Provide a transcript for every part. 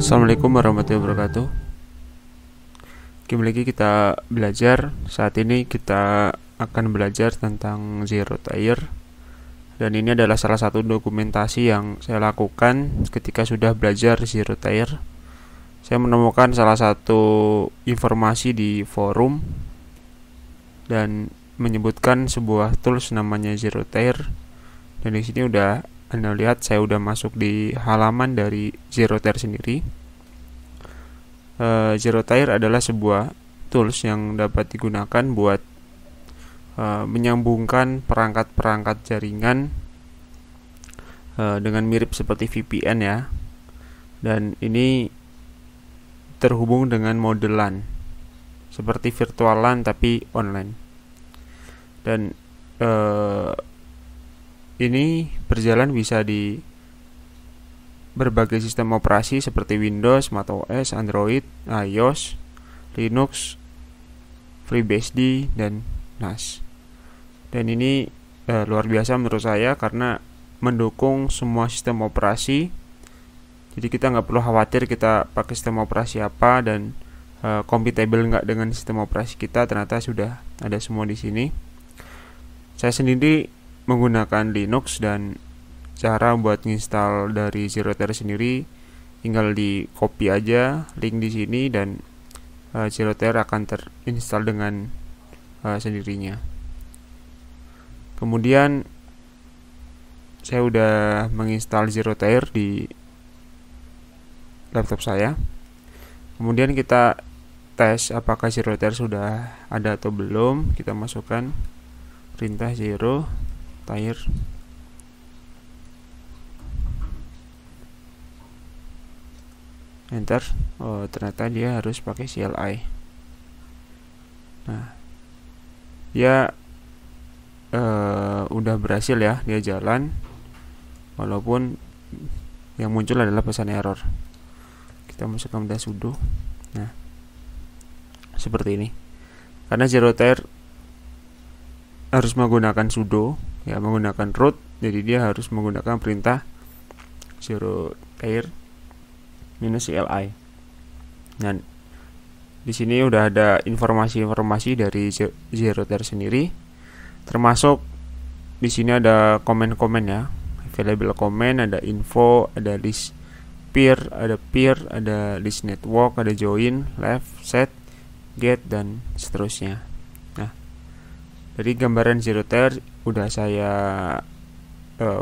Assalamualaikum warahmatullahi wabarakatuh. Kembali lagi kita belajar. Saat ini kita akan belajar tentang ZeroTier. Dan ini adalah salah satu dokumentasi yang saya lakukan ketika sudah belajar ZeroTier. Saya menemukan salah satu informasi di forum dan menyebutkan sebuah tools namanya ZeroTier. Dan di sini udah Anda lihat saya udah masuk di halaman dari ZeroTier sendiri. ZeroTier adalah sebuah tools yang dapat digunakan buat menyambungkan perangkat-perangkat jaringan dengan mirip seperti VPN ya. Dan ini terhubung dengan mode LAN seperti virtual LAN tapi online. Dan ini berjalan bisa di berbagai sistem operasi seperti Windows, macOS, Android, iOS, Linux, FreeBSD, dan NAS. Dan ini luar biasa menurut saya karena mendukung semua sistem operasi. Jadi kita nggak perlu khawatir kita pakai sistem operasi apa dan compatible nggak dengan sistem operasi kita, ternyata sudah ada semua di sini. Saya sendiri menggunakan Linux dan cara buat install dari ZeroTier sendiri tinggal di copy aja link di sini dan ZeroTier akan terinstall dengan sendirinya. Kemudian saya udah menginstal ZeroTier di laptop saya. Kemudian kita tes apakah ZeroTier sudah ada atau belum. Kita masukkan perintah ZeroTier. Enter. Oh, ternyata dia harus pakai CLI. Nah, dia udah berhasil ya, dia jalan walaupun yang muncul adalah pesan error. Kita masukkan sudo. Nah, seperti ini. Karena ZeroTier harus menggunakan sudo ya, menggunakan root, jadi dia harus menggunakan perintah ZeroTier -CLI. Dan di sini udah ada informasi-informasi dari ZeroTier sendiri, termasuk di sini ada komen-komen ya, available comment, ada info, ada list peer, ada list network, ada join, left, set, get, dan seterusnya. Nah, dari gambaran ZeroTier udah saya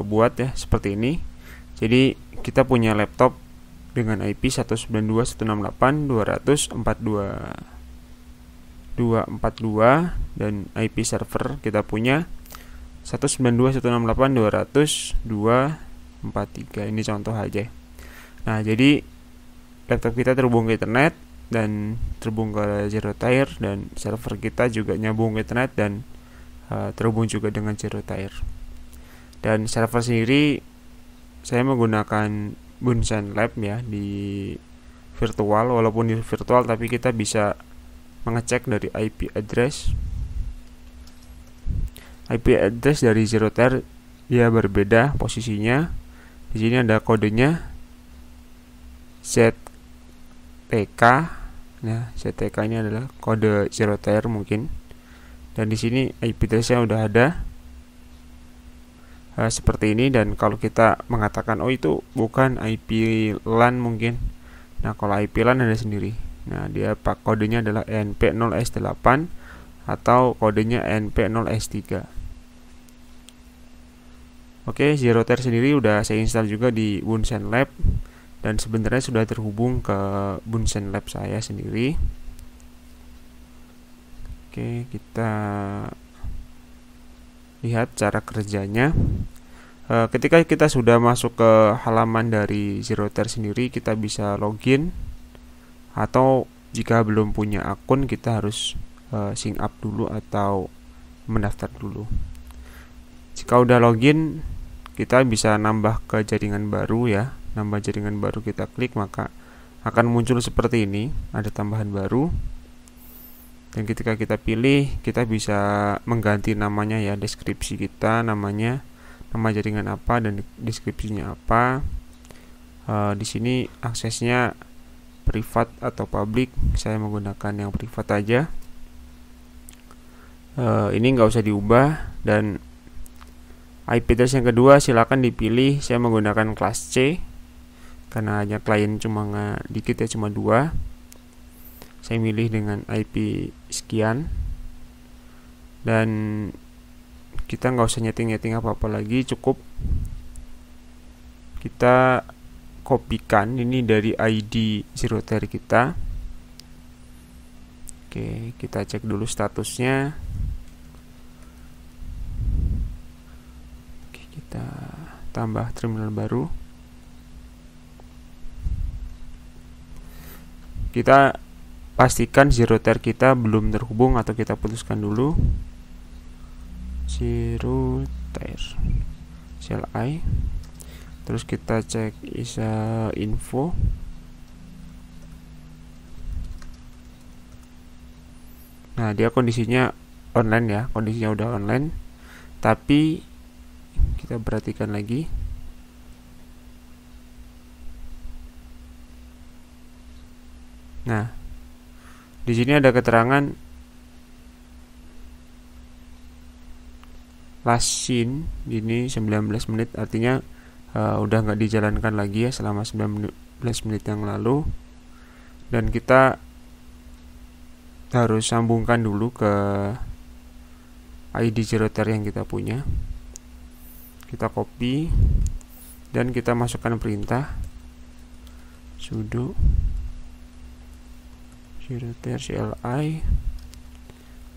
buat ya seperti ini. Jadi kita punya laptop dengan IP 192.168.242 dan IP server kita punya 192.168.200.243. Ini contoh aja. Nah, jadi laptop kita terhubung ke internet dan terhubung ke ZeroTier, dan server kita juga nyambung ke internet dan terhubung juga dengan ZeroTier. Dan server sendiri saya menggunakan Bunsen Lab ya di virtual, walaupun di virtual tapi kita bisa mengecek dari IP address. IP address dari ZeroTier dia berbeda posisinya. Di sini ada kodenya ZTK. Nah, ZTK ini adalah kode ZeroTier mungkin. Dan di sini IP address-nya udah ada. Seperti ini, dan kalau kita mengatakan oh itu bukan IP LAN mungkin. Nah, kalau IP LAN ada sendiri. Nah, dia kodenya adalah ENP0S8 atau kodenya ENP0S3. Oke, ZeroTier sendiri udah saya install juga di Bunsen Lab dan sebenarnya sudah terhubung ke Bunsen Lab saya sendiri. Oke, kita lihat cara kerjanya. Ketika kita sudah masuk ke halaman dari ZeroTier sendiri, kita bisa login, atau jika belum punya akun kita harus sign up dulu atau mendaftar dulu. Jika udah login, kita bisa nambah ke jaringan baru ya. Nambah jaringan baru kita klik, maka akan muncul seperti ini, ada tambahan baru. Dan ketika kita pilih, kita bisa mengganti namanya ya, deskripsi kita, namanya, nama jaringan apa dan deskripsinya apa. Di sini aksesnya privat atau public. Saya menggunakan yang privat aja. Ini nggak usah diubah. Dan IP address yang kedua silakan dipilih. Saya menggunakan kelas C karena hanya klien cuma dikit ya, cuma 2. Saya milih dengan IP sekian, dan kita nggak usah nyeting apa-apa lagi, cukup kita kopikan ini dari ID ZeroTier kita. Oke, kita cek dulu statusnya. Oke, kita tambah terminal baru. Kita pastikan ZeroTier kita belum terhubung atau kita putuskan dulu. ZeroTier CLI. Terus kita cek isa info. Nah, dia kondisinya online ya, kondisinya udah online. Tapi kita perhatikan lagi. Nah, di sini ada keterangan last seen, ini 19 menit, artinya udah nggak dijalankan lagi ya selama 19 menit yang lalu. Dan kita harus sambungkan dulu ke ID ZeroTier yang kita punya. Kita copy dan kita masukkan perintah sudo ZeroTier CLI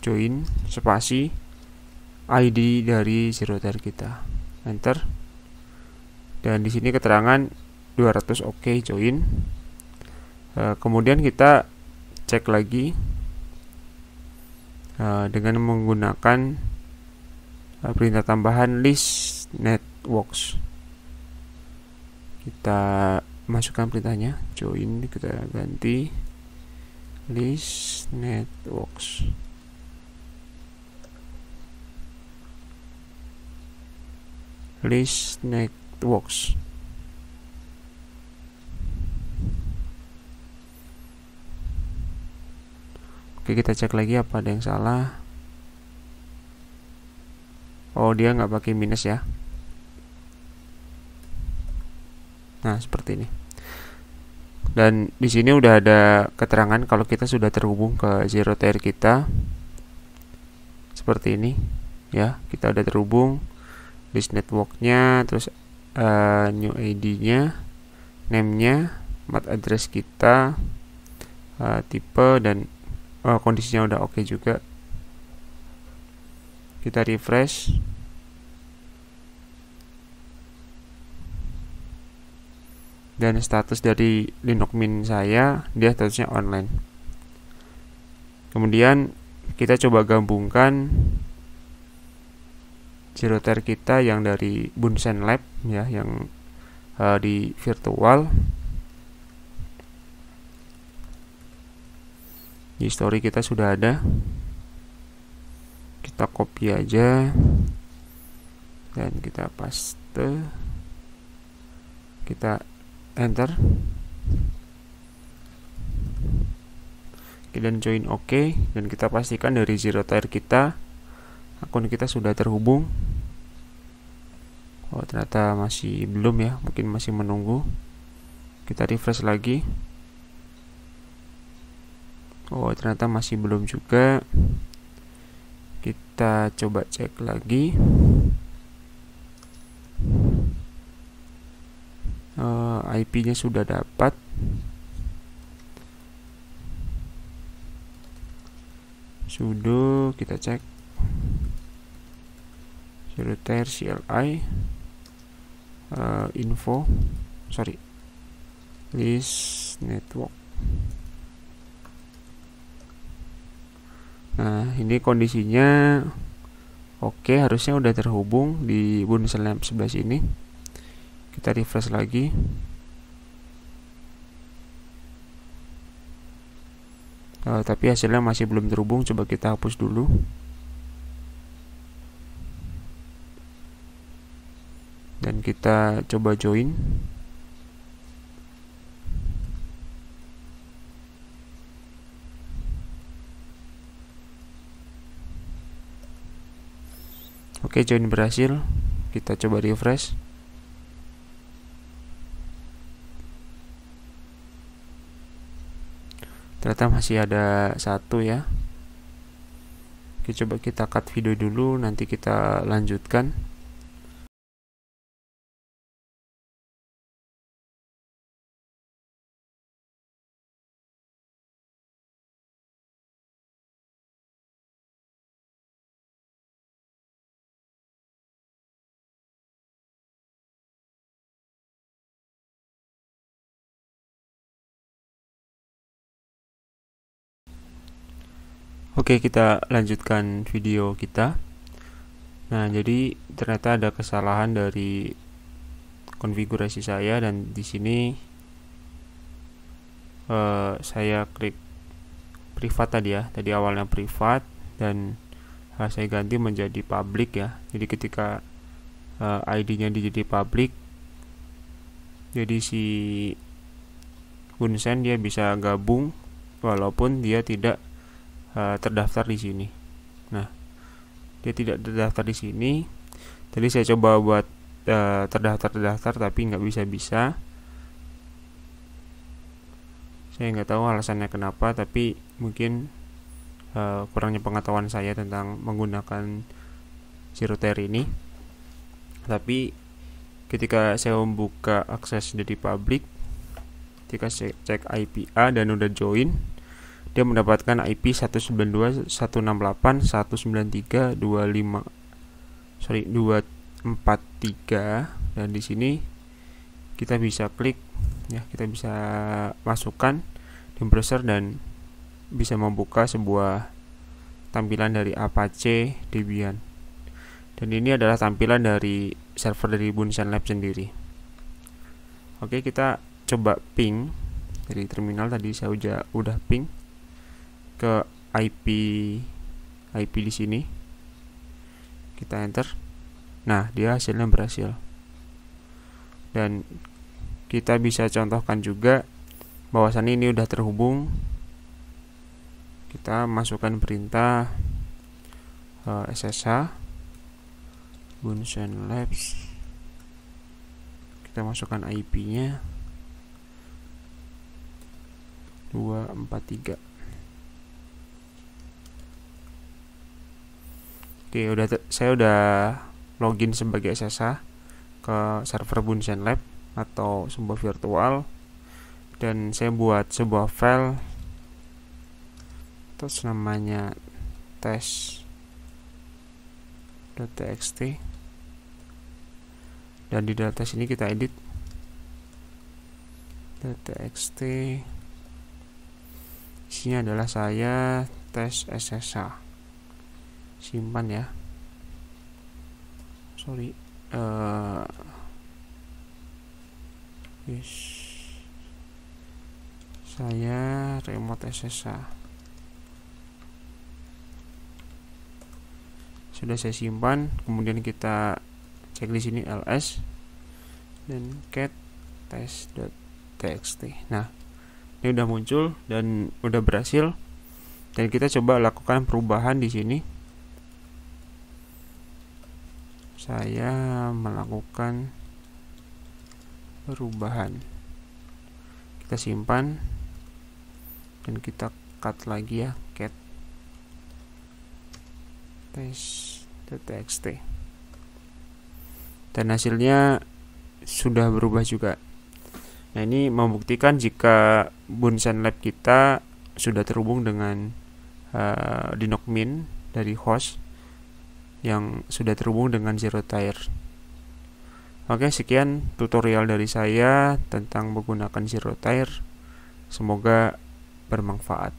join spasi ID dari ZeroTier kita, enter. Dan di sini keterangan 200 oke join. Kemudian kita cek lagi dengan menggunakan perintah tambahan list networks. Kita masukkan perintahnya join, kita ganti list networks. List networks. Oke, kita cek lagi apa ada yang salah. Oh, dia nggak pakai minus ya. Nah, seperti ini. Dan di sini udah ada keterangan kalau kita sudah terhubung ke ZeroTier kita. Seperti ini ya, kita udah terhubung. List networknya, terus new ID-nya, name-nya, MAC address kita, tipe, dan kondisinya udah oke juga. Kita refresh. Dan status dari Linux Mint saya, dia statusnya online. Kemudian kita coba gabungkan ZeroTier kita yang dari Bunsen Lab ya, yang di virtual. Di history kita sudah ada. Kita copy aja dan kita paste. Kita enter. Dan join oke, dan kita pastikan dari ZeroTier kita akun kita sudah terhubung. Oh, ternyata masih belum ya, mungkin masih menunggu. Kita refresh lagi. Oh, ternyata masih belum juga. Kita coba cek lagi. IP-nya sudah dapat. Sudo kita cek ZeroTier CLI info, list network. Nah, ini kondisinya oke, harusnya udah terhubung di Bunsen Lab sebelah sini. Kita refresh lagi. tapi hasilnya masih belum terhubung. Coba kita hapus dulu. Dan kita coba join. Oke, join berhasil. Kita coba refresh. Ternyata masih ada satu ya. Oke, coba kita cut video dulu, nanti kita lanjutkan. Oke, kita lanjutkan video kita. Nah, jadi ternyata ada kesalahan dari konfigurasi saya, dan di sini saya klik privat tadi ya. Tadi awalnya privat dan saya ganti menjadi public ya. Jadi ketika ID-nya jadi public, jadi si Bunsen dia bisa gabung walaupun dia tidak terdaftar di sini. Nah, dia tidak terdaftar di sini. Tadi saya coba buat terdaftar tapi nggak bisa. Saya nggak tahu alasannya kenapa, tapi mungkin kurangnya pengetahuan saya tentang menggunakan Zerotier ini. Tapi ketika saya membuka akses jadi public, ketika saya cek IP A dan udah join, dia mendapatkan IP 192.168.193.243, dan di sini kita bisa klik ya, kita bisa masukkan di browser dan bisa membuka sebuah tampilan dari Apache Debian. Dan ini adalah tampilan dari server dari Bunsen Lab sendiri. Oke, kita coba ping dari terminal. Tadi saya udah ping ke IP di sini. Kita enter. Nah, dia hasilnya berhasil. Dan kita bisa contohkan juga bahwasannya ini udah terhubung. Kita masukkan perintah SSH Bunsen Labs. Kita masukkan IP-nya 243. Oke, saya udah login sebagai SSH ke server Bunsen Lab atau sebuah virtual, dan saya buat sebuah file terus namanya test.txt, dan di dalam test ini kita edit .txt. Isinya adalah saya tes SSH. Simpan ya. Sorry. Saya remote SSH. Sudah saya simpan. Kemudian kita cek di sini ls dan cat test.txt. Nah, ini udah muncul dan udah berhasil. Dan kita coba lakukan perubahan di sini. Saya melakukan perubahan. Kita simpan dan kita cut lagi ya, cat test.txt. Dan hasilnya sudah berubah juga. Nah, ini membuktikan jika Bunsen Lab kita sudah terhubung dengan Dinokmin dari host yang sudah terhubung dengan Zerotier. Oke, sekian tutorial dari saya tentang menggunakan Zerotier. Semoga bermanfaat.